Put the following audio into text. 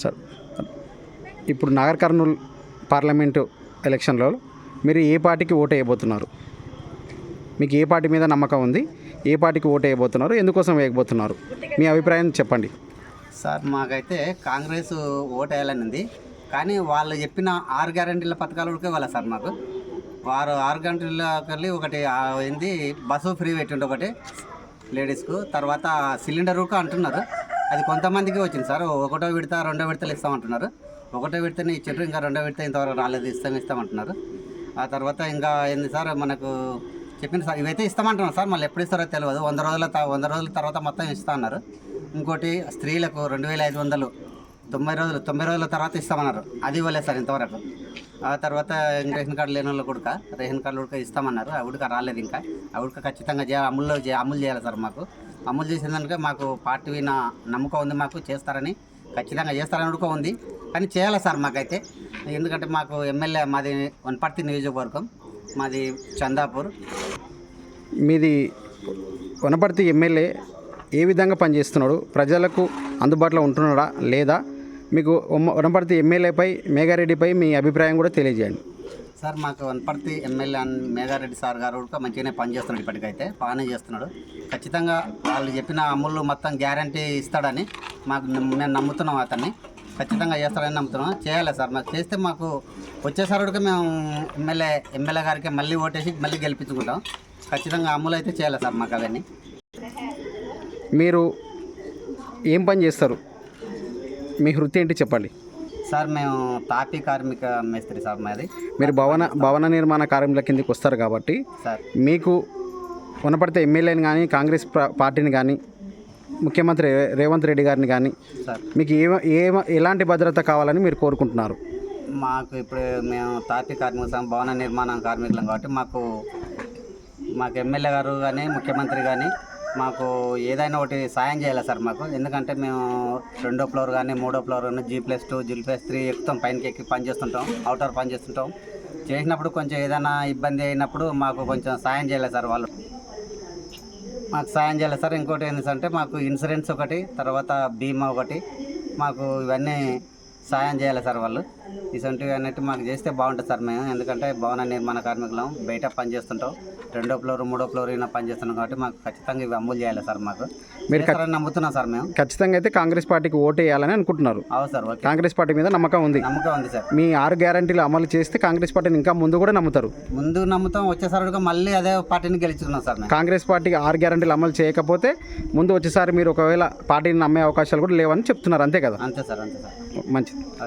Sir, ఇప్పుడు Nagar Kurnool parliament ఎలక్షన్లో మీరు ఏ పార్టీకి ఓటు వేయబోతున్నారు? మీకు ఏ పార్టీ మీద నమ్మకం ఉంది? ఏ పార్టీకి ఓటు వేయబోతున్నారు? ఎందుకోసం వేయబోతున్నారు? మీ అభిప్రాయం చెప్పండి. సార్, మాకైతే కాంగ్రెస్ ఓటు వేయాలని ఉంది. కానీ వాళ్ళు చెప్పిన 6 గ్యారెంటీల పథకాలు కూడా ఇవ్వాలి సార్. మాకు వారు 6 గ్యారెంటీలకి వెళ్ళి ఒకటి ఏంది బస్సు ఫ్రీ పెట్టిండు ఒకటి లేడీస్కు. తర్వాత సిలిండర్ కూడా అంటున్నారు, అది కొంతమందికి వచ్చింది సార్. 1వ విడత 2వ విడతలు ఇస్తామంటున్నారు. 1వ విడతని ఇచ్చారు, ఇంకా 2వ విడత ఇంతవరకు రాలేదు, ఇస్తామంటున్నారు. ఆ తర్వాత ఇంకా ఏంది సార్ మనకు చెప్పింది సార్, ఇవైతే ఇస్తామంటున్నారు సార్. మళ్ళీ ఎప్పుడు ఇస్తారో తెలియదు. 100 రోజుల తర్వాత మొత్తం ఇస్తా అన్నారు. ఇంకోటి స్త్రీలకు 2500 90 రోజుల తర్వాత ఇస్తామన్నారు, అది ఇవ్వలేదు సార్ ఇంతవరకు. ఆ తర్వాత రేషన్ కార్డు లేని వాళ్ళు కూడా రేషన్ కార్డులు కూడా ఇస్తామన్నారు, అవి కూడా రాలేదు. ఇంకా అవి కూడా ఖచ్చితంగా అమలు చేయాలి సార్. మాకు అమలు చేసేదానికే మాకు పార్టీ మీద నమ్మకం ఉంది, మాకు చేస్తారని ఖచ్చితంగా చేస్తారని కూడా ఉంది. కానీ చేయాలి సార్ మాకైతే. ఎందుకంటే మాకు ఎమ్మెల్యే మాది వనపర్తి నియోజకవర్గం, మాది చందాపూర్. మీది వనపర్తి ఎమ్మెల్యే ఏ విధంగా పనిచేస్తున్నాడు? ప్రజలకు అందుబాటులో ఉంటున్నాడా లేదా? మీకు వనపర్తి ఎమ్మెల్యేపై మేఘారెడ్డిపై మీ అభిప్రాయం కూడా తెలియజేయండి సార్. మాకు వనపర్తి ఎమ్మెల్యే మేఘారెడ్డి సార్ గారు కూడా మంచిగానే పనిచేస్తున్నాడు, ఇప్పటికైతే బాగానే చేస్తున్నాడు. ఖచ్చితంగా వాళ్ళు చెప్పిన అమలు మొత్తం గ్యారంటీ ఇస్తాడని మేము నమ్ముతున్నాం. అతన్ని ఖచ్చితంగా చేస్తాడని నమ్ముతున్నాం. చేయాలి సార్. మాకు చేస్తే మాకు వచ్చేసారి కూడా మేము ఎమ్మెల్యే గారికి మళ్ళీ ఓటేసి మళ్ళీ గెలిపించుకుంటాం. ఖచ్చితంగా అమలు అయితే చేయాలి సార్ మాకు అవన్నీ. మీరు ఏం పని చేస్తారు? మీ వృత్తి ఏంటి చెప్పండి సార్. మేము తాపీ కార్మిక మేస్త్రి సార్. మాది మీరు భవన నిర్మాణ కార్మికుల కిందకి వస్తారు కాబట్టి సార్, మీకు వనపడితే ఎమ్మెల్యేని కానీ కాంగ్రెస్ పార్టీని కానీ ముఖ్యమంత్రి రేవంత్ రెడ్డి గారిని కానీ సార్ మీకు ఎలాంటి భద్రత కావాలని మీరు కోరుకుంటున్నారు? మాకు ఇప్పుడు మేము తాపీ కార్మిక భవన నిర్మాణ కార్మికులం కాబట్టి మాకు ఎమ్మెల్యే గారు కానీ ముఖ్యమంత్రి కానీ మాకు ఏదైనా ఒకటి సాయం చేయాలి సార్ మాకు. ఎందుకంటే మేము 2వ ఫ్లోర్ కానీ 3వ ఫ్లోర్ కానీ G+2 G+3 ఎక్కుతాం, పైనకి ఎక్కి పని చేస్తుంటాం, అవుటర్ పని చేస్తుంటాం. చేసినప్పుడు కొంచెం ఏదైనా ఇబ్బంది అయినప్పుడు మాకు కొంచెం సాయం చేయాలి సార్. వాళ్ళు మాకు సాయం చేయాలి సార్. ఇంకోటి ఏంటంటే మాకు ఇన్సూరెన్స్ ఒకటి, తర్వాత బీమా ఒకటి, మాకు ఇవన్నీ సాయం చేయాలి సార్. వాళ్ళు ఇటువంటివి అన్నట్టు మాకు చేస్తే బాగుంటుంది సార్. మేము ఎందుకంటే భవన నిర్మాణ కార్మికులం, బయట పని చేస్తుంటాం, 2వ ఫ్లోర్ 3వ ఫ్లోర్ అయినా పని చేస్తున్నాం కాబట్టి మాకు ఖచ్చితంగా ఇవి అమలు చేయాలి సార్. మాకు మీరు నమ్ముతున్నాం సార్. మేము ఖచ్చితంగా అయితే కాంగ్రెస్ పార్టీకి ఓటు వేయాలని అనుకుంటున్నారు? అవును సార్. కాంగ్రెస్ పార్టీ మీద నమ్మకం ఉంది సార్. మీ 6 గ్యారెంటీలు అమలు చేస్తే కాంగ్రెస్ పార్టీని ఇంకా ముందు కూడా నమ్ముతారు? ముందు నమ్ముతాం. వచ్చేసరికి మళ్ళీ అదే పార్టీని గెలుచుకున్నాం సార్. కాంగ్రెస్ పార్టీకి 6 గ్యారెంటీలు అమలు చేయకపోతే ముందు వచ్చేసారి మీరు ఒకవేళ పార్టీని నమ్మే అవకాశాలు కూడా లేవని చెప్తున్నారు, అంతే కదా? అంతే సార్. అంతే సార్. మంచిది.